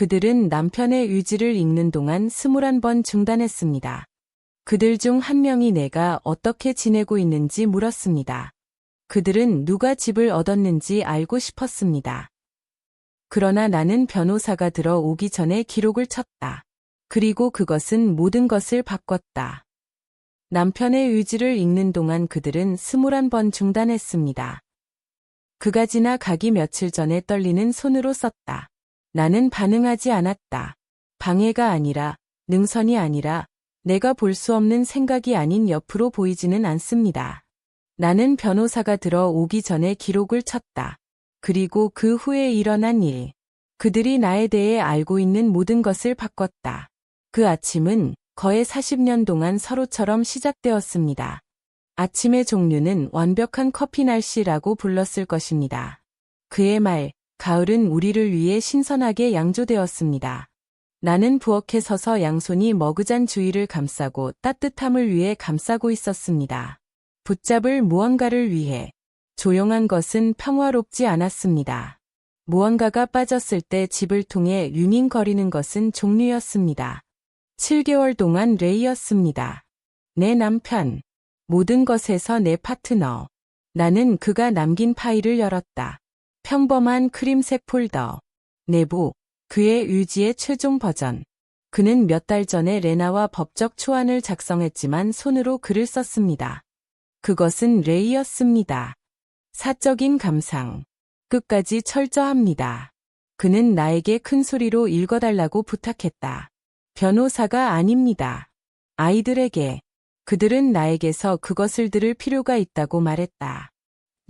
그들은 남편의 의지를 읽는 동안 21번 중단했습니다. 그들 중 한 명이 내가 어떻게 지내고 있는지 물었습니다. 그들은 누가 집을 얻었는지 알고 싶었습니다. 그러나 나는 변호사가 들어오기 전에 기록을 쳤다. 그리고 그것은 모든 것을 바꿨다. 남편의 의지를 읽는 동안 그들은 21번 중단했습니다. 그가 지나 가기 며칠 전에 떨리는 손으로 썼다. 나는 반응하지 않았다. 방해가 아니라, 능선이 아니라, 내가 볼 수 없는 생각이 아닌 옆으로 보이지는 않습니다. 나는 변호사가 들어오기 전에 기록을 쳤다. 그리고 그 후에 일어난 일. 그들이 나에 대해 알고 있는 모든 것을 바꿨다. 그 아침은 거의 40년 동안 서로처럼 시작되었습니다. 아침의 종류는 완벽한 커피 날씨라고 불렀을 것입니다. 그의 말, 가을은 우리를 위해 신선하게 양조되었습니다. 나는 부엌에 서서 양손이 머그잔 주위를 감싸고 따뜻함을 위해 감싸고 있었습니다. 붙잡을 무언가를 위해. 조용한 것은 평화롭지 않았습니다. 무언가가 빠졌을 때 집을 통해 윙윙거리는 것은 종류였습니다. 7개월 동안 레이였습니다. 내 남편. 모든 것에서 내 파트너. 나는 그가 남긴 파일을 열었다. 평범한 크림색 폴더. 내부. 그의 의지의 최종 버전. 그는 몇 달 전에 레나와 법적 초안을 작성했지만 손으로 글을 썼습니다. 그것은 레이였습니다. 사적인 감상. 끝까지 철저합니다. 그는 나에게 큰 소리로 읽어달라고 부탁했다. 변호사가 아닙니다. 아이들에게. 그들은 나에게서 그것을 들을 필요가 있다고 말했다.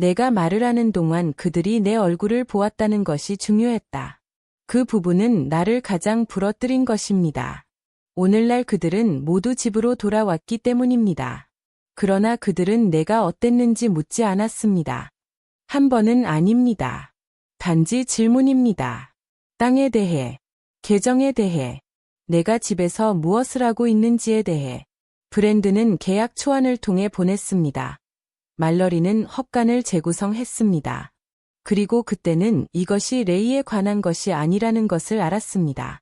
내가 말을 하는 동안 그들이 내 얼굴을 보았다는 것이 중요했다. 그 부분은 나를 가장 부러뜨린 것입니다. 오늘날 그들은 모두 집으로 돌아왔기 때문입니다. 그러나 그들은 내가 어땠는지 묻지 않았습니다. 한 번은 아닙니다. 단지 질문입니다. 땅에 대해, 계정에 대해, 내가 집에서 무엇을 하고 있는지에 대해. 브랜드는 계약 초안을 통해 보냈습니다. 말러리는 헛간을 재구성했습니다. 그리고 그때는 이것이 레이에 관한 것이 아니라는 것을 알았습니다.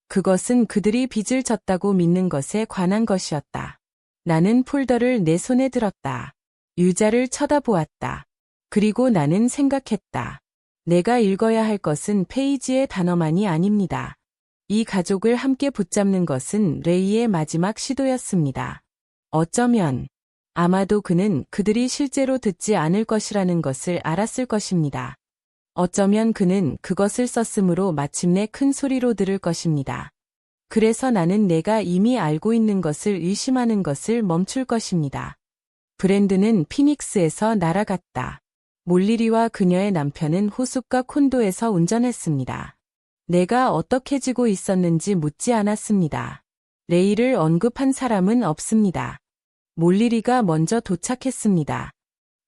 그것은 그들이 빚을 졌다고 믿는 것에 관한 것이었다. 나는 폴더를 내 손에 들었다. 유자를 쳐다보았다. 그리고 나는 생각했다. 내가 읽어야 할 것은 페이지의 단어만이 아닙니다. 이 가족을 함께 붙잡는 것은 레이의 마지막 시도였습니다. 어쩌면, 아마도 그는 그들이 실제로 듣지 않을 것이라는 것을 알았을 것입니다. 어쩌면 그는 그것을 썼으므로 마침내 큰 소리로 들을 것입니다. 그래서 나는 내가 이미 알고 있는 것을 의심하는 것을 멈출 것입니다. 브랜드는 피닉스에서 날아갔다. 몰리리와 그녀의 남편은 호숫가 콘도에서 운전했습니다. 내가 어떻게 지고 있었는지 묻지 않았습니다. 레이를 언급한 사람은 없습니다. 몰리리가 먼저 도착했습니다.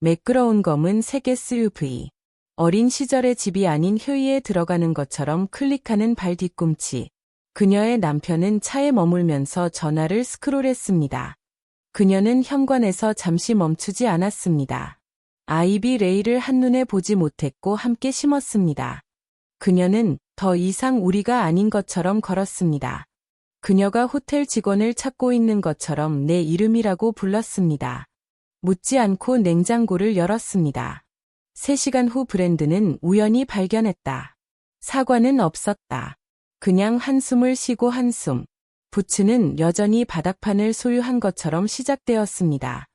매끄러운 검은 색 SUV. 어린 시절의 집이 아닌 효이에 들어가는 것처럼 클릭하는 발 뒤꿈치. 그녀의 남편은 차에 머물면서 전화를 스크롤했습니다. 그녀는 현관에서 잠시 멈추지 않았습니다. 아이비 레이를 한눈에 보지 못했고 함께 심었습니다. 그녀는 더 이상 우리가 아닌 것처럼 걸었습니다. 그녀가 호텔 직원을 찾고 있는 것처럼 내 이름이라고 불렀습니다. 묻지 않고 냉장고를 열었습니다. 3시간 후 브랜드는 우연히 발견했다. 사과는 없었다. 그냥 한숨을 쉬고 한숨. 부츠는 여전히 바닥판을 소유한 것처럼 시작되었습니다.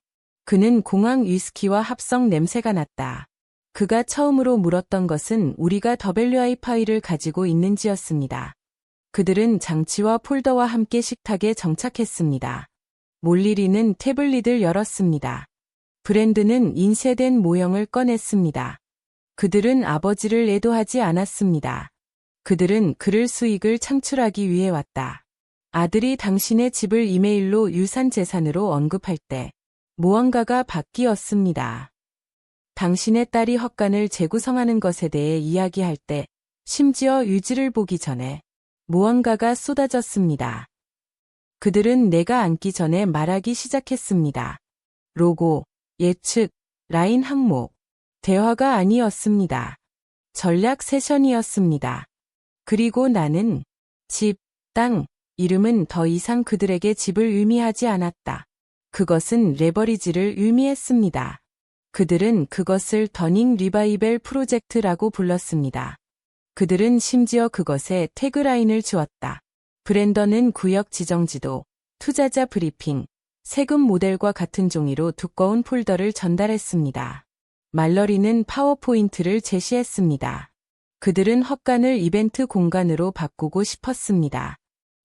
그는 공항 위스키와 합성 냄새가 났다. 그가 처음으로 물었던 것은 우리가 WI 파일을 가지고 있는지였습니다. 그들은 장치와 폴더와 함께 식탁에 정착했습니다. 몰리리는 태블릿을 열었습니다. 브랜드는 인쇄된 모형을 꺼냈습니다. 그들은 아버지를 애도하지 않았습니다. 그들은 그를 수익을 창출하기 위해 왔다. 아들이 당신의 집을 이메일로 유산 재산으로 언급할 때 무언가가 바뀌었습니다. 당신의 딸이 헛간을 재구성하는 것에 대해 이야기할 때, 심지어 유지를 보기 전에 무언가가 쏟아졌습니다. 그들은 내가 앉기 전에 말하기 시작했습니다. 로고, 예측, 라인 항목, 대화가 아니었습니다. 전략 세션이었습니다. 그리고 나는 집, 땅, 이름은 더 이상 그들에게 집을 의미하지 않았다. 그것은 레버리지를 의미했습니다. 그들은 그것을 더닝 리바이벨 프로젝트라고 불렀습니다. 그들은 심지어 그것에 태그라인을 주었다. 브랜던은 구역 지정지도, 투자자 브리핑, 세금 모델과 같은 종이로 두꺼운 폴더를 전달했습니다. 말러리는 파워포인트를 제시했습니다. 그들은 헛간을 이벤트 공간으로 바꾸고 싶었습니다.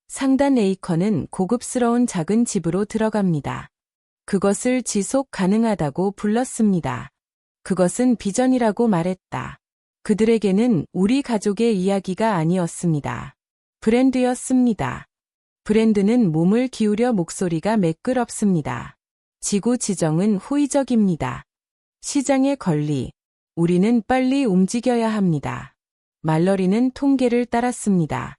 상단 에이커는 고급스러운 작은 집으로 들어갑니다. 그것을 지속 가능하다고 불렀습니다. 그것은 비전이라고 말했다. 그들에게는 우리 가족의 이야기가 아니었습니다. 브랜드였습니다. 브랜드는 몸을 기울여 목소리가 매끄럽습니다. 지구 지정은 호의적입니다. 시장의 권리. 우리는 빨리 움직여야 합니다. 말러리는 통계를 따랐습니다.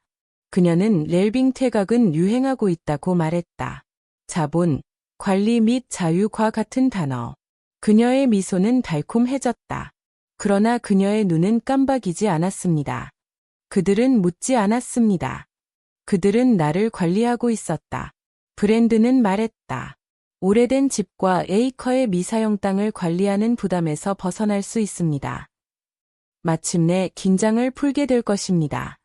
그녀는 웰빙 퇴각은 유행하고 있다고 말했다. 자본, 관리 및 자유과 같은 단어. 그녀의 미소는 달콤해졌다. 그러나 그녀의 눈은 깜박이지 않았습니다. 그들은 묻지 않았습니다. 그들은 나를 관리하고 있었다. 브랜드는 말했다. 오래된 집과 에이커의 미사용 땅을 관리하는 부담에서 벗어날 수 있습니다. 마침내 긴장을 풀게 될 것입니다.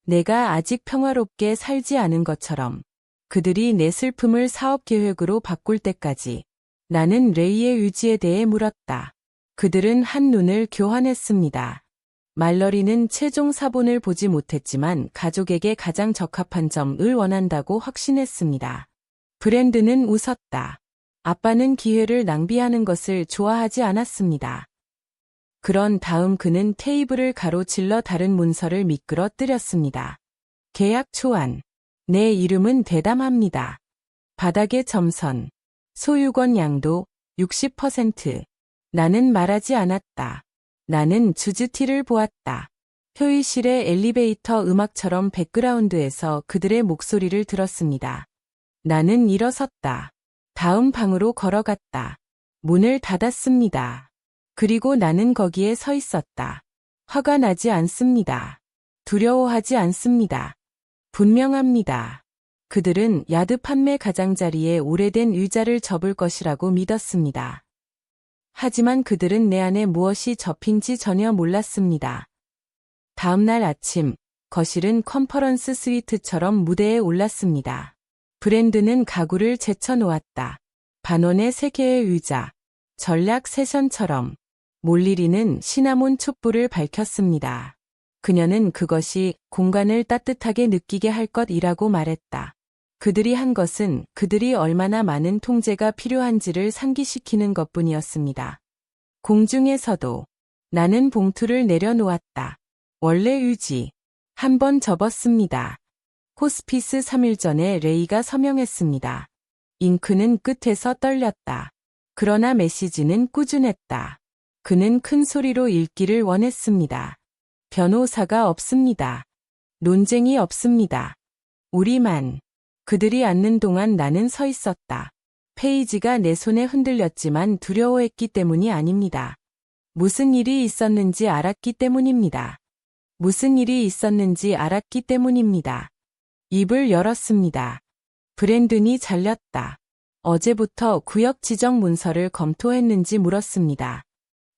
내가 아직 평화롭게 살지 않은 것처럼 그들이 내 슬픔을 사업 계획으로 바꿀 때까지 나는 레이의 유지에 대해 물었다. 그들은 한눈을 교환했습니다. 말러리는 최종 사본을 보지 못했지만 가족에게 가장 적합한 점을 원한다고 확신했습니다. 브랜드는 웃었다. 아빠는 기회를 낭비하는 것을 좋아하지 않았습니다. 그런 다음 그는 테이블을 가로질러 다른 문서를 미끄러뜨렸습니다. 계약 초안. 내 이름은 대담합니다. 바닥의 점선. 소유권 양도 60%. 나는 말하지 않았다. 나는 주주티를 보았다. 회의실의 엘리베이터 음악처럼 백그라운드에서 그들의 목소리를 들었습니다. 나는 일어섰다. 다음 방으로 걸어갔다. 문을 닫았습니다. 그리고 나는 거기에 서 있었다. 화가 나지 않습니다. 두려워하지 않습니다. 분명합니다. 그들은 야드 판매 가장자리에 오래된 의자를 접을 것이라고 믿었습니다. 하지만 그들은 내 안에 무엇이 접힌지 전혀 몰랐습니다. 다음 날 아침, 거실은 컨퍼런스 스위트처럼 무대에 올랐습니다. 브랜드는 가구를 제쳐놓았다. 반원의 3개의 의자, 전략 세션처럼. 몰리리는 시나몬 촛불을 밝혔습니다. 그녀는 그것이 공간을 따뜻하게 느끼게 할 것이라고 말했다. 그들이 한 것은 그들이 얼마나 많은 통제가 필요한지를 상기시키는 것뿐이었습니다. 공중에서도 나는 봉투를 내려놓았다. 원래 유지. 한 번 접었습니다. 호스피스 3일 전에 레이가 서명했습니다. 잉크는 끝에서 떨렸다. 그러나 메시지는 꾸준했다. 그는 큰 소리로 읽기를 원했습니다. 변호사가 없습니다. 논쟁이 없습니다. 우리만. 그들이 앉는 동안 나는 서 있었다. 페이지가 내 손에 흔들렸지만 두려워했기 때문이 아닙니다. 무슨 일이 있었는지 알았기 때문입니다. 무슨 일이 있었는지 알았기 때문입니다. 입을 열었습니다. 브랜든이 잘렸다. 어제부터 구역 지정 문서를 검토했는지 물었습니다.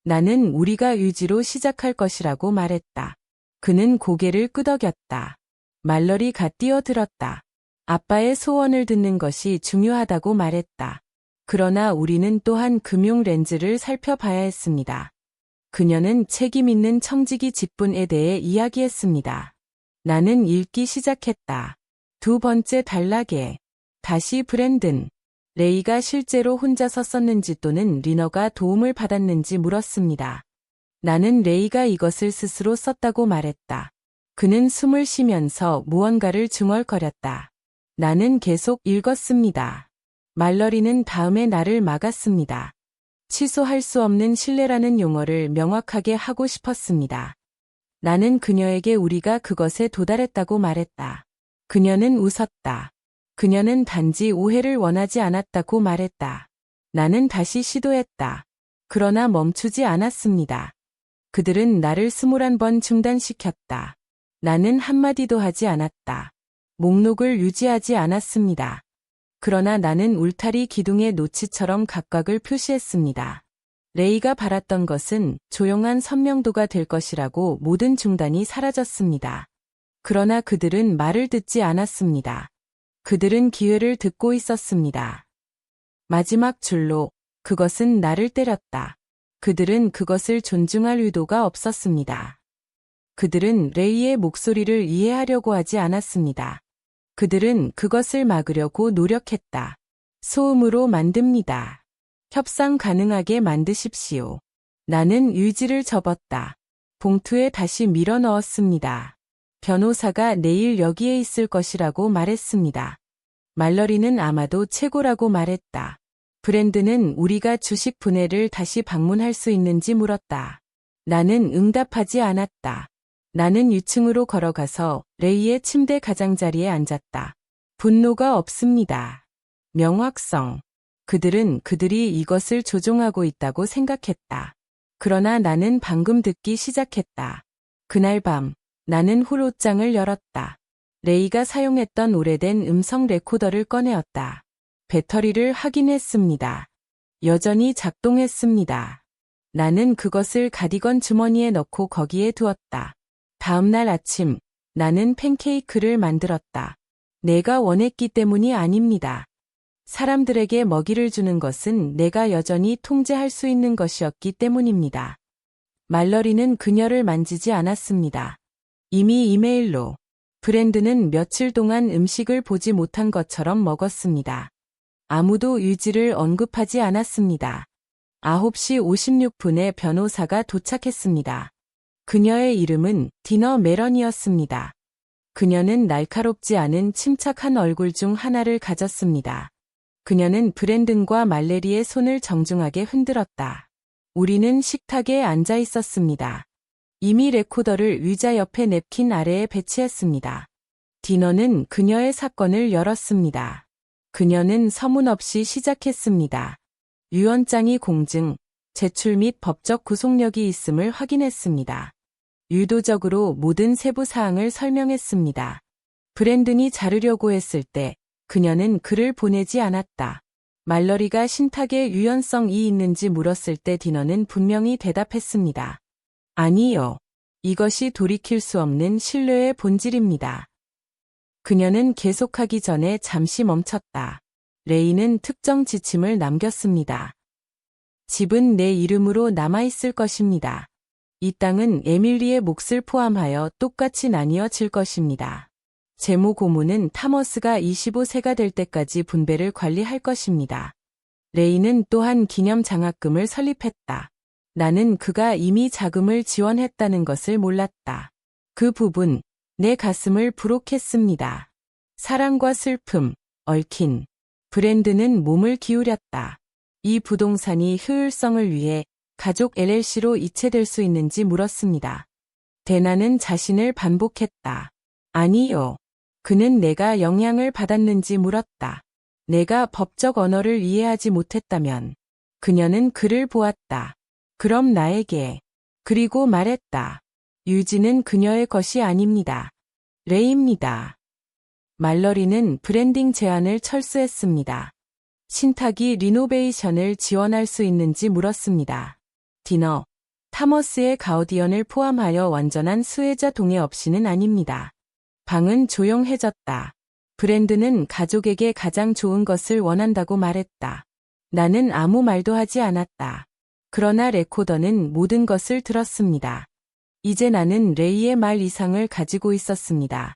나는 우리가 유지로 시작할 것이라고 말했다. 그는 고개를 끄덕였다. 말러리가 뛰어들었다. 아빠의 소원을 듣는 것이 중요하다고 말했다. 그러나 우리는 또한 금융 렌즈를 살펴봐야 했습니다. 그녀는 책임 있는 청지기 직분에 대해 이야기했습니다. 나는 읽기 시작했다. 2번째 단락에 다시 브랜든. 레이가 실제로 혼자서 썼는지 또는 리너가 도움을 받았는지 물었습니다. 나는 레이가 이것을 스스로 썼다고 말했다. 그는 숨을 쉬면서 무언가를 중얼거렸다. 나는 계속 읽었습니다. 말러리는 다음에 나를 막았습니다. 취소할 수 없는 신뢰라는 용어를 명확하게 하고 싶었습니다. 나는 그녀에게 우리가 그것에 도달했다고 말했다. 그녀는 웃었다. 그녀는 단지 오해를 원하지 않았다고 말했다. 나는 다시 시도했다. 그러나 멈추지 않았습니다. 그들은 나를 21번 중단시켰다. 나는 한마디도 하지 않았다. 목록을 유지하지 않았습니다. 그러나 나는 울타리 기둥의 노치처럼 각각을 표시했습니다. 레이가 바랐던 것은 조용한 선명도가 될 것이라고 모든 중단이 사라졌습니다. 그러나 그들은 말을 듣지 않았습니다. 그들은 기회를 듣고 있었습니다. 마지막 줄로 그것은 나를 때렸다. 그들은 그것을 존중할 의도가 없었습니다. 그들은 레이의 목소리를 이해하려고 하지 않았습니다. 그들은 그것을 막으려고 노력했다. 소음으로 만듭니다. 협상 가능하게 만드십시오. 나는 유지를 접었다. 봉투에 다시 밀어 넣었습니다. 변호사가 내일 여기에 있을 것이라고 말했습니다. 말러리는 아마도 최고라고 말했다. 브랜드는 우리가 주식 분해를 다시 방문할 수 있는지 물었다. 나는 응답하지 않았다. 나는 유층으로 걸어가서 레이의 침대 가장자리에 앉았다. 분노가 없습니다. 명확성. 그들은 그들이 이것을 조종하고 있다고 생각했다. 그러나 나는 방금 듣기 시작했다. 그날 밤, 나는 홀옷장을 열었다. 레이가 사용했던 오래된 음성 레코더를 꺼내었다. 배터리를 확인했습니다. 여전히 작동했습니다. 나는 그것을 가디건 주머니에 넣고 거기에 두었다. 다음 날 아침, 나는 팬케이크를 만들었다. 내가 원했기 때문이 아닙니다. 사람들에게 먹이를 주는 것은 내가 여전히 통제할 수 있는 것이었기 때문입니다. 말러리는 그녀를 만지지 않았습니다. 이미 이메일로 브랜드는 며칠 동안 음식을 보지 못한 것처럼 먹었습니다. 아무도 유지를 언급하지 않았습니다. 9시 56분에 변호사가 도착했습니다. 그녀의 이름은 디너 메런이었습니다. 그녀는 날카롭지 않은 침착한 얼굴 중 하나를 가졌습니다. 그녀는 브랜든과 말레리의 손을 정중하게 흔들었다. 우리는 식탁에 앉아 있었습니다. 이미 레코더를 의자 옆에 냅킨 아래에 배치했습니다. 디너는 그녀의 사건을 열었습니다. 그녀는 서문 없이 시작했습니다. 유언장이 공증, 제출 및 법적 구속력이 있음을 확인했습니다. 유도적으로 모든 세부 사항을 설명했습니다. 브랜든이 자르려고 했을 때 그녀는 글을 보내지 않았다. 말러리가 신탁에 유연성이 있는지 물었을 때 디너는 분명히 대답했습니다. 아니요. 이것이 돌이킬 수 없는 신뢰의 본질입니다. 그녀는 계속하기 전에 잠시 멈췄다. 레이는 특정 지침을 남겼습니다. 집은 내 이름으로 남아있을 것입니다. 이 땅은 에밀리의 몫을 포함하여 똑같이 나뉘어질 것입니다. 재무 고문은 타머스가 25세가 될 때까지 분배를 관리할 것입니다. 레이는 또한 기념 장학금을 설립했다. 나는 그가 이미 자금을 지원했다는 것을 몰랐다. 그 부분, 내 가슴을 부록했습니다. 사랑과 슬픔, 얽힌. 브랜드는 몸을 기울였다. 이 부동산이 효율성을 위해 가족 LLC로 이체될 수 있는지 물었습니다. 데나는 자신을 반복했다. 아니요. 그는 내가 영향을 받았는지 물었다. 내가 법적 언어를 이해하지 못했다면. 그녀는 그를 보았다. 그럼 나에게. 그리고 말했다. 유지는 그녀의 것이 아닙니다. 레이입니다. 말러리는 브랜딩 제안을 철수했습니다. 신탁이 리노베이션을 지원할 수 있는지 물었습니다. 디너, 타머스의 가우디언을 포함하여 완전한 수혜자 동의 없이는 아닙니다. 방은 조용해졌다. 브랜드는 가족에게 가장 좋은 것을 원한다고 말했다. 나는 아무 말도 하지 않았다. 그러나 레코더는 모든 것을 들었습니다. 이제 나는 레이의 말 이상을 가지고 있었습니다.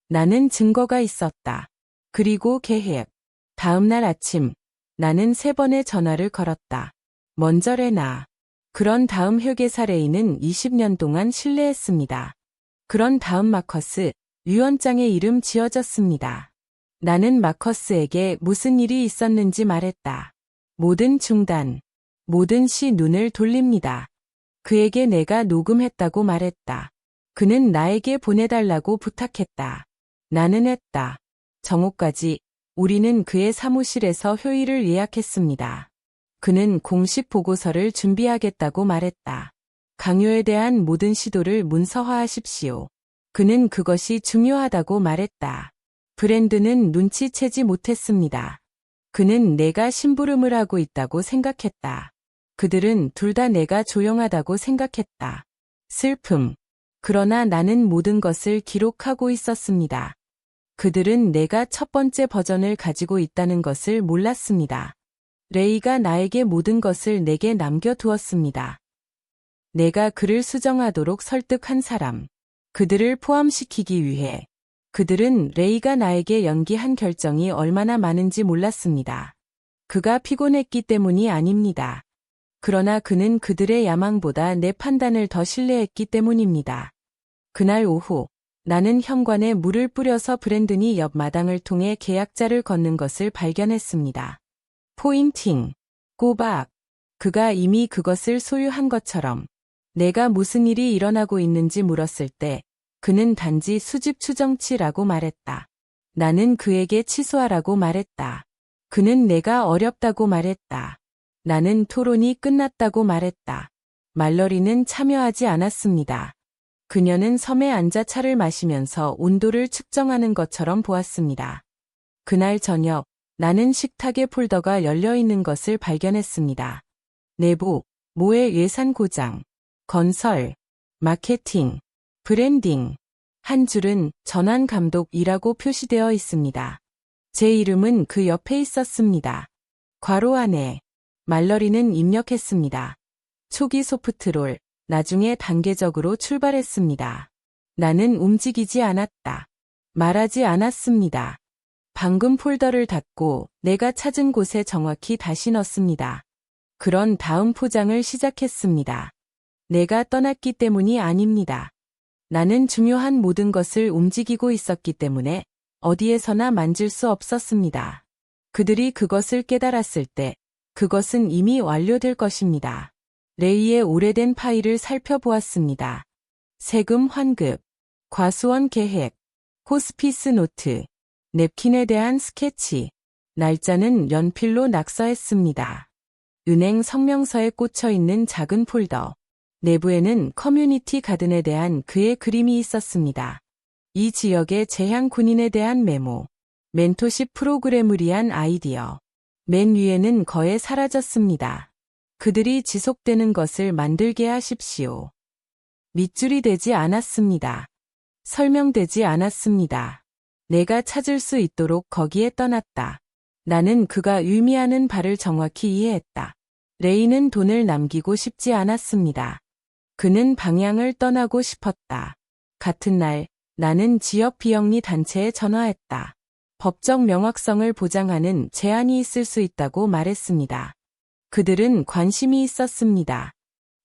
나는 증거가 있었다. 그리고 계획. 다음 날 아침, 나는 3번의 전화를 걸었다. 먼저 레나. 그런 다음 회계사 레이는 20년 동안 신뢰했습니다. 그런 다음 마커스, 유언장의 이름 지어졌습니다. 나는 마커스에게 무슨 일이 있었는지 말했다. 모든 중단, 모든 시 눈을 돌립니다. 그에게 내가 녹음했다고 말했다. 그는 나에게 보내달라고 부탁했다. 나는 했다. 정오까지 우리는 그의 사무실에서 회의를 예약했습니다. 그는 공식 보고서를 준비하겠다고 말했다. 강요에 대한 모든 시도를 문서화하십시오. 그는 그것이 중요하다고 말했다. 브랜드는 눈치채지 못했습니다. 그는 내가 심부름을 하고 있다고 생각했다. 그들은 둘 다 내가 조용하다고 생각했다. 슬픔. 그러나 나는 모든 것을 기록하고 있었습니다. 그들은 내가 첫 번째 버전을 가지고 있다는 것을 몰랐습니다. 레이가 나에게 모든 것을 내게 남겨두었습니다. 내가 그를 수정하도록 설득한 사람. 그들을 포함시키기 위해. 그들은 레이가 나에게 연기한 결정이 얼마나 많은지 몰랐습니다. 그가 피곤했기 때문이 아닙니다. 그러나 그는 그들의 야망보다 내 판단을 더 신뢰했기 때문입니다. 그날 오후, 나는 현관에 물을 뿌려서 브랜든이 옆마당을 통해 계약자를 걷는 것을 발견했습니다. 포인팅. 꼬박. 그가 이미 그것을 소유한 것처럼 내가 무슨 일이 일어나고 있는지 물었을 때 그는 단지 수집 추정치라고 말했다. 나는 그에게 취소하라고 말했다. 그는 내가 어렵다고 말했다. 나는 토론이 끝났다고 말했다. 말러리는 참여하지 않았습니다. 그녀는 섬에 앉아 차를 마시면서 온도를 측정하는 것처럼 보았습니다. 그날 저녁, 나는 식탁에 폴더가 열려 있는 것을 발견했습니다. 내부, 모의 예산 고장, 건설, 마케팅, 브랜딩. 한 줄은 전환 감독이라고 표시되어 있습니다. 제 이름은 그 옆에 있었습니다. 괄호 안에 말러리는 입력했습니다. 초기 소프트롤, 나중에 단계적으로 출발했습니다. 나는 움직이지 않았다. 말하지 않았습니다. 방금 폴더를 닫고 내가 찾은 곳에 정확히 다시 넣습니다. 그런 다음 포장을 시작했습니다. 내가 떠났기 때문이 아닙니다. 나는 중요한 모든 것을 움직이고 있었기 때문에 어디에서나 만질 수 없었습니다. 그들이 그것을 깨달았을 때 그것은 이미 완료될 것입니다. 레이의 오래된 파일을 살펴보았습니다. 세금 환급, 과수원 계획, 호스피스 노트, 냅킨에 대한 스케치, 날짜는 연필로 낙서했습니다. 은행 성명서에 꽂혀 있는 작은 폴더. 내부에는 커뮤니티 가든에 대한 그의 그림이 있었습니다. 이 지역의 재향 군인에 대한 메모, 멘토십 프로그램을 위한 아이디어. 맨 위에는 거의 사라졌습니다. 그들이 지속되는 것을 만들게 하십시오. 밑줄이 되지 않았습니다. 설명되지 않았습니다. 내가 찾을 수 있도록 거기에 떠났다. 나는 그가 의미하는 바를 정확히 이해했다. 레이는 돈을 남기고 싶지 않았습니다. 그는 방향을 떠나고 싶었다. 같은 날, 나는 지역 비영리 단체에 전화했다. 법적 명확성을 보장하는 제한이 있을 수 있다고 말했습니다. 그들은 관심이 있었습니다.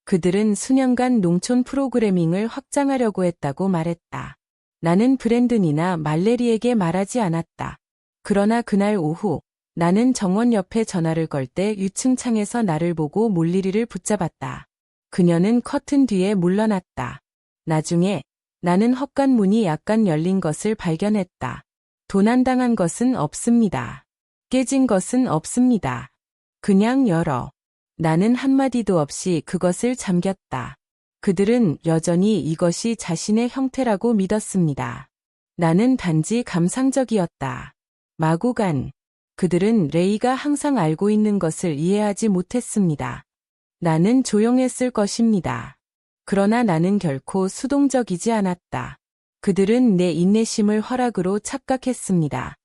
그들은 수년간 농촌 프로그래밍을 확장하려고 했다고 말했다. 나는 브랜든이나 말레리에게 말하지 않았다. 그러나 그날 오후, 나는 정원 옆에 전화를 걸 때 유층창에서 나를 보고 몰리리를 붙잡았다. 그녀는 커튼 뒤에 물러났다. 나중에 나는 헛간 문이 약간 열린 것을 발견했다. 도난당한 것은 없습니다. 깨진 것은 없습니다. 그냥 열어. 나는 한마디도 없이 그것을 잠겼다. 그들은 여전히 이것이 자신의 형태라고 믿었습니다. 나는 단지 감상적이었다. 마구간. 그들은 레이가 항상 알고 있는 것을 이해하지 못했습니다. 나는 조용했을 것입니다. 그러나 나는 결코 수동적이지 않았다. 그들은 내 인내심을 허락으로 착각했습니다.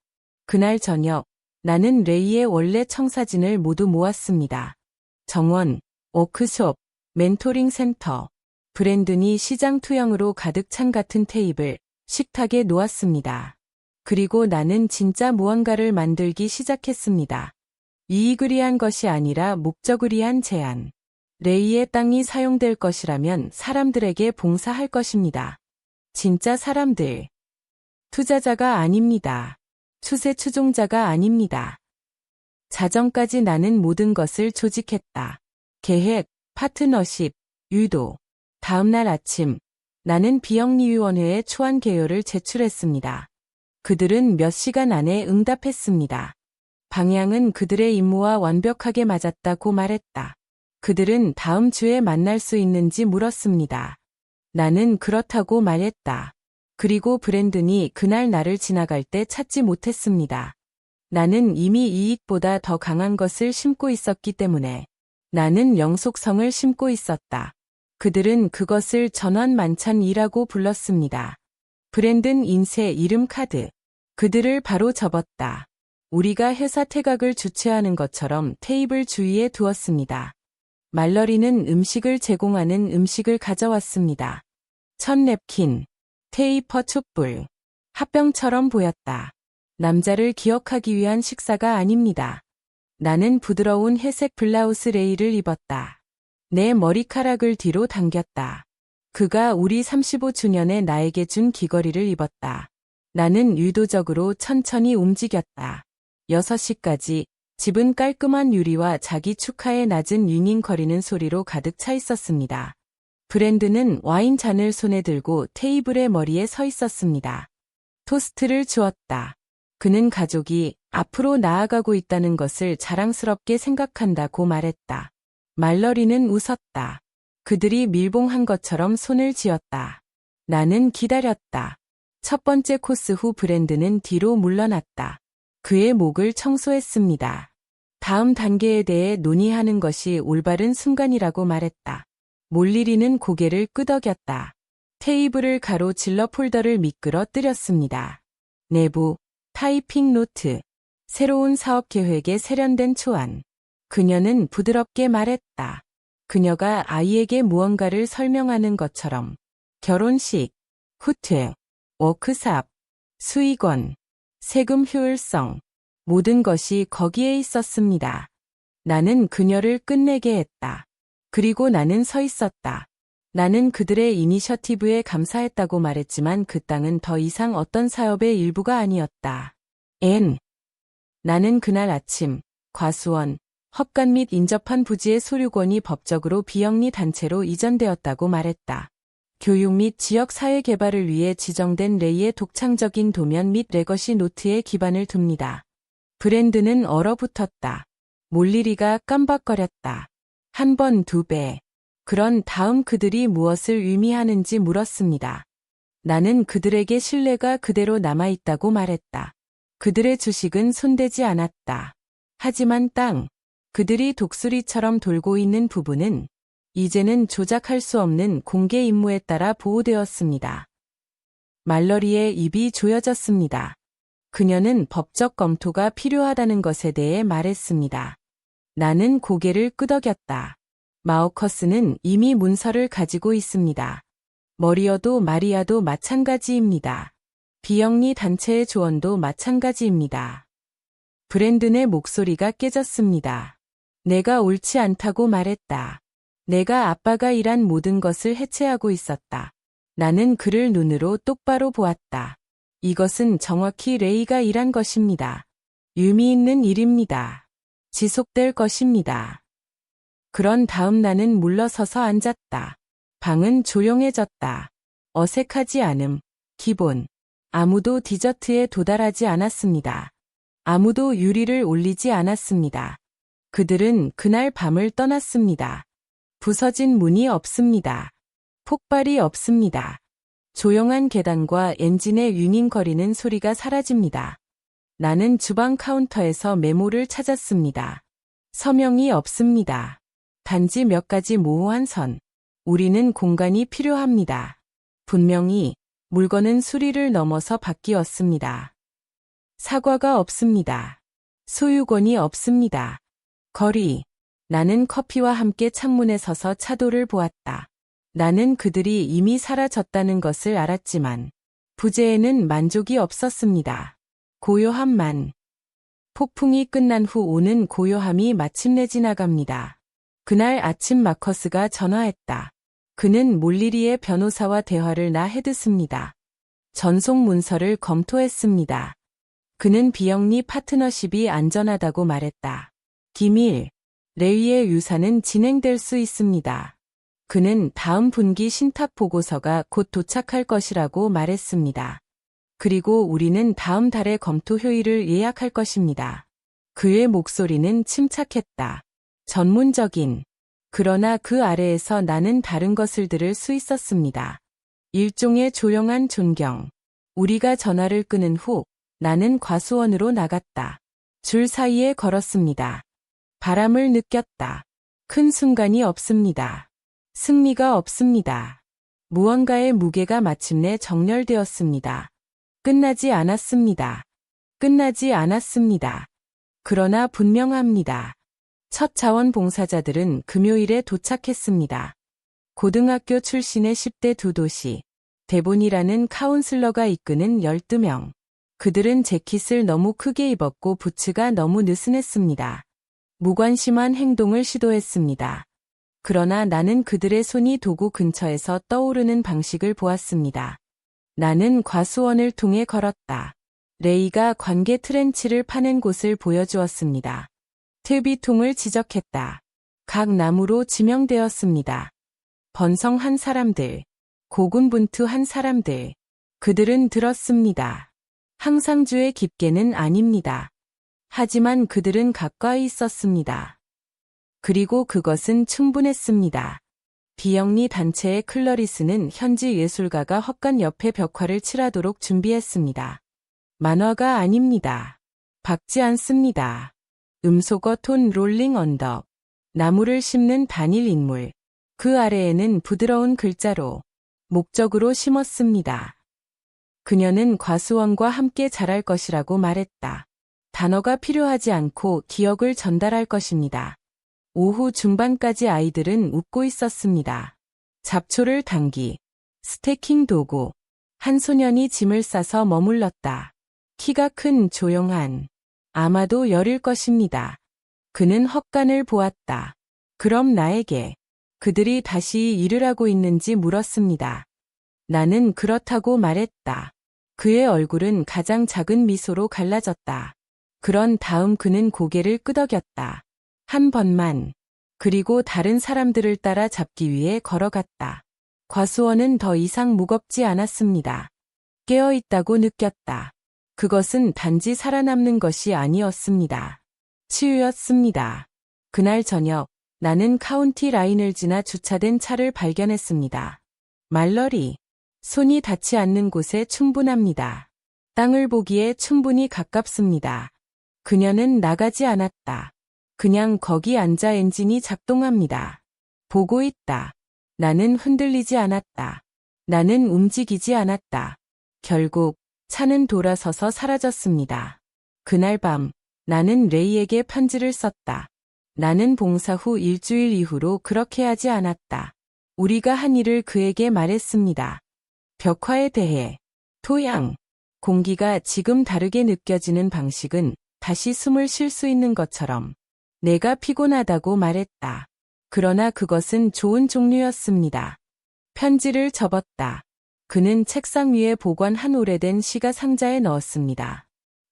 그날 저녁, 나는 레이의 원래 청사진을 모두 모았습니다. 정원, 워크숍, 멘토링 센터, 브랜든이 시장 투영으로 가득 찬 같은 테이블, 식탁에 놓았습니다. 그리고 나는 진짜 무언가를 만들기 시작했습니다. 이익을 위한 것이 아니라 목적을 위한 제안. 레이의 땅이 사용될 것이라면 사람들에게 봉사할 것입니다. 진짜 사람들. 투자자가 아닙니다. 추세 추종자가 아닙니다. 자정까지 나는 모든 것을 조직했다. 계획, 파트너십, 유도. 다음날 아침, 나는 비영리위원회에 초안 개요를 제출했습니다. 그들은 몇 시간 안에 응답했습니다. 방향은 그들의 임무와 완벽하게 맞았다고 말했다. 그들은 다음 주에 만날 수 있는지 물었습니다. 나는 그렇다고 말했다. 그리고 브랜든이 그날 나를 지나갈 때 찾지 못했습니다. 나는 이미 이익보다 더 강한 것을 심고 있었기 때문에. 나는 영속성을 심고 있었다. 그들은 그것을 전환만찬이라고 불렀습니다. 브랜든 인쇄 이름 카드. 그들을 바로 접었다. 우리가 회사 태각을 주최하는 것처럼 테이블 주위에 두었습니다. 말러리는 음식을 제공하는 음식을 가져왔습니다. 첫 냅킨, 테이퍼 촛불, 합병처럼 보였다. 남자를 기억하기 위한 식사가 아닙니다. 나는 부드러운 회색 블라우스 레이를 입었다. 내 머리카락을 뒤로 당겼다. 그가 우리 35주년에 나에게 준 귀걸이를 입었다. 나는 유도적으로 천천히 움직였다. 6시까지 집은 깔끔한 유리와 자기 축하의 낮은 윙윙거리는 소리로 가득 차 있었습니다. 브랜드는 와인잔을 손에 들고 테이블의 머리에 서 있었습니다. 토스트를 주었다. 그는 가족이 앞으로 나아가고 있다는 것을 자랑스럽게 생각한다고 말했다. 말러리는 웃었다. 그들이 밀봉한 것처럼 손을 쥐었다. 나는 기다렸다. 첫 번째 코스 후 브랜드는 뒤로 물러났다. 그의 목을 청소했습니다. 다음 단계에 대해 논의하는 것이 올바른 순간이라고 말했다. 몰리리는 고개를 끄덕였다. 테이블을 가로질러 폴더를 미끄러뜨렸습니다. 내부, 타이핑 노트, 새로운 사업 계획에 세련된 초안. 그녀는 부드럽게 말했다. 그녀가 아이에게 무언가를 설명하는 것처럼. 결혼식, 후퇴, 워크샵, 수익원, 세금 효율성, 모든 것이 거기에 있었습니다. 나는 그녀를 끝내게 했다. 그리고 나는 서 있었다. 나는 그들의 이니셔티브에 감사했다고 말했지만 그 땅은 더 이상 어떤 사업의 일부가 아니었다. 나는 그날 아침, 과수원, 헛간 및 인접한 부지의 소유권이 법적으로 비영리 단체로 이전되었다고 말했다. 교육 및 지역 사회 개발을 위해 지정된 레이의 독창적인 도면 및 레거시 노트에 기반을 둡니다. 브랜드는 얼어붙었다. 몰리리가 깜박거렸다. 한 번 2배. 그런 다음 그들이 무엇을 의미하는지 물었습니다. 나는 그들에게 신뢰가 그대로 남아있다고 말했다. 그들의 주식은 손대지 않았다. 하지만 그들이 독수리처럼 돌고 있는 부분은 이제는 조작할 수 없는 공개 임무에 따라 보호되었습니다. 말러리의 입이 조여졌습니다. 그녀는 법적 검토가 필요하다는 것에 대해 말했습니다. 나는 고개를 끄덕였다. 마우커스는 이미 문서를 가지고 있습니다. 머리어도 마리아도 마찬가지입니다. 비영리 단체의 조언도 마찬가지입니다. 브랜든의 목소리가 깨졌습니다. 내가 옳지 않다고 말했다. 내가 아빠가 일한 모든 것을 해체하고 있었다. 나는 그를 눈으로 똑바로 보았다. 이것은 정확히 레이가 일한 것입니다. 의미 있는 일입니다. 지속될 것입니다. 그런 다음 나는 물러서서 앉았다. 방은 조용해졌다. 어색하지 않음, 기본. 아무도 디저트에 도달하지 않았습니다. 아무도 유리를 올리지 않았습니다. 그들은 그날 밤을 떠났습니다. 부서진 문이 없습니다. 폭발이 없습니다. 조용한 계단과 엔진의 윙윙거리는 소리가 사라집니다. 나는 주방 카운터에서 메모를 찾았습니다. 서명이 없습니다. 단지 몇 가지 모호한 선. 우리는 공간이 필요합니다. 분명히 물건은 수리를 넘어서 바뀌었습니다. 사과가 없습니다. 소유권이 없습니다. 거리. 나는 커피와 함께 창문에 서서 차도를 보았다. 나는 그들이 이미 사라졌다는 것을 알았지만 부재에는 만족이 없었습니다. 고요함만. 폭풍이 끝난 후 오는 고요함이 마침내 지나갑니다. 그날 아침 마커스가 전화했다. 그는 몰리리의 변호사와 대화를 해듣습니다. 전속 문서를 검토했습니다. 그는 비영리 파트너십이 안전하다고 말했다. 기밀. 레이의 유산은 진행될 수 있습니다. 그는 다음 분기 신탁 보고서가 곧 도착할 것이라고 말했습니다. 그리고 우리는 다음 달에 검토 회의를 예약할 것입니다. 그의 목소리는 침착했다. 전문적인. 그러나 그 아래에서 나는 다른 것을 들을 수 있었습니다. 일종의 조용한 존경. 우리가 전화를 끊은 후 나는 과수원으로 나갔다. 줄 사이에 걸었습니다. 바람을 느꼈다. 큰 순간이 없습니다. 승리가 없습니다. 무언가의 무게가 마침내 정렬되었습니다. 끝나지 않았습니다. 끝나지 않았습니다. 그러나 분명합니다. 첫 자원봉사자들은 금요일에 도착했습니다. 고등학교 출신의 10대 두 도시, 대본이라는 카운슬러가 이끄는 12명. 그들은 재킷을 너무 크게 입었고 부츠가 너무 느슨했습니다. 무관심한 행동을 시도했습니다. 그러나 나는 그들의 손이 도구 근처에서 떠오르는 방식을 보았습니다. 나는 과수원을 통해 걸었다. 레이가 관계 트렌치를 파낸 곳을 보여주었습니다. 퇴비통을 지적했다. 각 나무로 지명되었습니다. 번성한 사람들, 고군분투한 사람들. 그들은 들었습니다. 항상주의 깊게는 아닙니다. 하지만 그들은 가까이 있었습니다. 그리고 그것은 충분했습니다. 비영리 단체의 클러리스는 현지 예술가가 헛간 옆에 벽화를 칠하도록 준비했습니다. 만화가 아닙니다. 박지 않습니다. 음소거 톤 롤링 언덕. 나무를 심는 단일 인물. 그 아래에는 부드러운 글자로 목적으로 심었습니다. 그녀는 과수원과 함께 자랄 것이라고 말했다. 단어가 필요하지 않고 기억을 전달할 것입니다. 오후 중반까지 아이들은 웃고 있었습니다. 잡초를 당기, 스태킹 도구. 한 소년이 짐을 싸서 머물렀다. 키가 큰 조용한. 아마도 열일 것입니다. 그는 헛간을 보았다. 그럼 나에게 그들이 다시 일을 하고 있는지 물었습니다. 나는 그렇다고 말했다. 그의 얼굴은 가장 작은 미소로 갈라졌다. 그런 다음 그는 고개를 끄덕였다. 한 번만. 그리고 다른 사람들을 따라 잡기 위해 걸어갔다. 과수원은 더 이상 무겁지 않았습니다. 깨어있다고 느꼈다. 그것은 단지 살아남는 것이 아니었습니다. 치유였습니다. 그날 저녁, 나는 카운티 라인을 지나 주차된 차를 발견했습니다. 말러리. 손이 닿지 않는 곳에 충분합니다. 땅을 보기에 충분히 가깝습니다. 그녀는 나가지 않았다. 그냥 거기 앉아 엔진이 작동합니다. 보고 있다. 나는 흔들리지 않았다. 나는 움직이지 않았다. 결국 차는 돌아서서 사라졌습니다. 그날 밤 나는 레이에게 편지를 썼다. 나는 봉사 후 일주일 이후로 그렇게 하지 않았다. 우리가 한 일을 그에게 말했습니다. 벽화에 대해, 토양, 공기가 지금 다르게 느껴지는 방식은 다시 숨을 쉴 수 있는 것처럼 내가 피곤하다고 말했다. 그러나 그것은 좋은 종류였습니다. 편지를 접었다. 그는 책상 위에 보관한 오래된 시가 상자에 넣었습니다.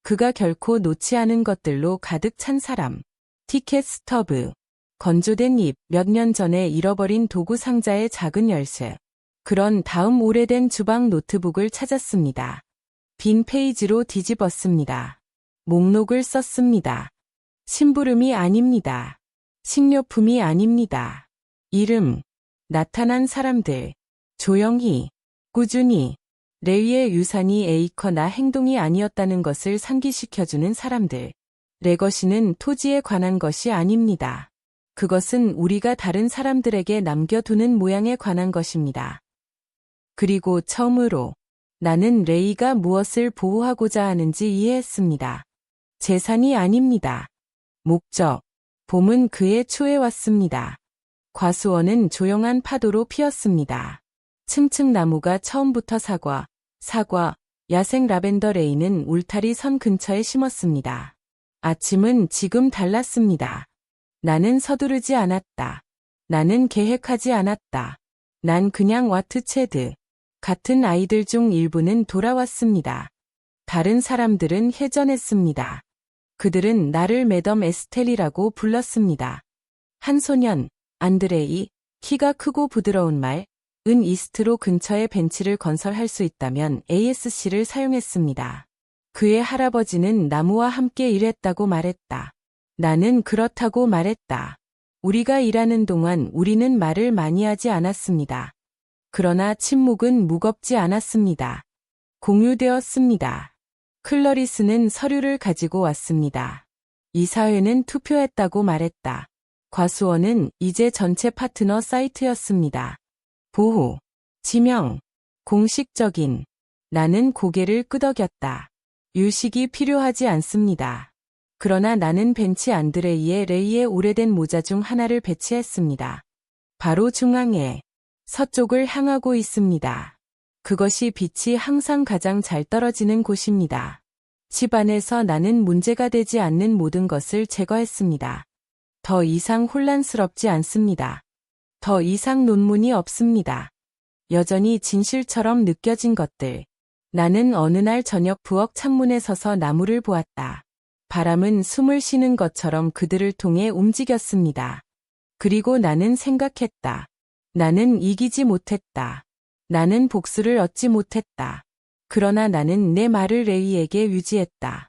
그가 결코 놓지 않은 것들로 가득 찬 사람. 티켓 스터브, 건조된 잎, 몇 년 전에 잃어버린 도구 상자의 작은 열쇠. 그런 다음 오래된 주방 노트북을 찾았습니다. 빈 페이지로 뒤집었습니다. 목록을 썼습니다. 심부름이 아닙니다. 식료품이 아닙니다. 이름, 나타난 사람들, 조용히, 꾸준히, 레이의 유산이 에이커나 행동이 아니었다는 것을 상기시켜주는 사람들. 레거시는 토지에 관한 것이 아닙니다. 그것은 우리가 다른 사람들에게 남겨두는 모양에 관한 것입니다. 그리고 처음으로 나는 레이가 무엇을 보호하고자 하는지 이해했습니다. 재산이 아닙니다. 목적. 봄은 그의 초에 왔습니다. 과수원은 조용한 파도로 피었습니다. 층층 나무가 처음부터 사과, 야생 라벤더. 레이는 울타리 선 근처에 심었습니다. 아침은 지금 달랐습니다. 나는 서두르지 않았다. 나는 계획하지 않았다. 난 그냥 와트체드. 같은 아이들 중 일부는 돌아왔습니다. 다른 사람들은 해전했습니다. 그들은 나를 매덤 에스텔이라고 불렀습니다. 한 소년, 안드레이, 키가 크고 부드러운 말, 은 이스트로 근처에 벤치를 건설할 수 있다면 ASC를 사용했습니다. 그의 할아버지는 나무와 함께 일했다고 말했다. 나는 그렇다고 말했다. 우리가 일하는 동안 우리는 말을 많이 하지 않았습니다. 그러나 침묵은 무겁지 않았습니다. 공유되었습니다. 클러리스는 서류를 가지고 왔습니다. 이사회는 투표했다고 말했다. 과수원은 이제 전체 파트너 사이트였습니다. 보호, 지명, 공식적인. 나는 고개를 끄덕였다. 유식이 필요하지 않습니다. 그러나 나는 벤치 안드레이의 레이의 오래된 모자 중 하나를 배치했습니다. 바로 중앙에 서쪽을 향하고 있습니다. 그것이 빛이 항상 가장 잘 떨어지는 곳입니다. 집 안에서 나는 문제가 되지 않는 모든 것을 제거했습니다. 더 이상 혼란스럽지 않습니다. 더 이상 논문이 없습니다. 여전히 진실처럼 느껴진 것들. 나는 어느 날 저녁 부엌 창문에 서서 나무를 보았다. 바람은 숨을 쉬는 것처럼 그들을 통해 움직였습니다. 그리고 나는 생각했다. 나는 이기지 못했다. 나는 복수를 얻지 못했다. 그러나 나는 내 말을 레이에게 유지했다.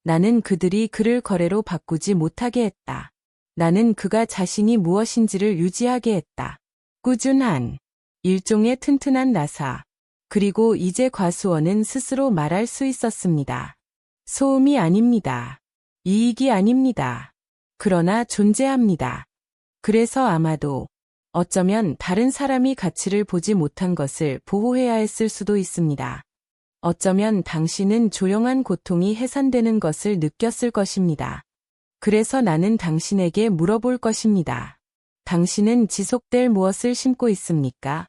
나는 그들이 그를 거래로 바꾸지 못하게 했다. 나는 그가 자신이 무엇인지를 유지하게 했다. 꾸준한, 일종의 튼튼한 나사. 그리고 이제 과수원은 스스로 말할 수 있었습니다. 소음이 아닙니다. 이익이 아닙니다. 그러나 존재합니다. 그래서 아마도 어쩌면 다른 사람이 가치를 보지 못한 것을 보호해야 했을 수도 있습니다. 어쩌면 당신은 조용한 고통이 해산되는 것을 느꼈을 것입니다. 그래서 나는 당신에게 물어볼 것입니다. 당신은 지속될 무엇을 심고 있습니까?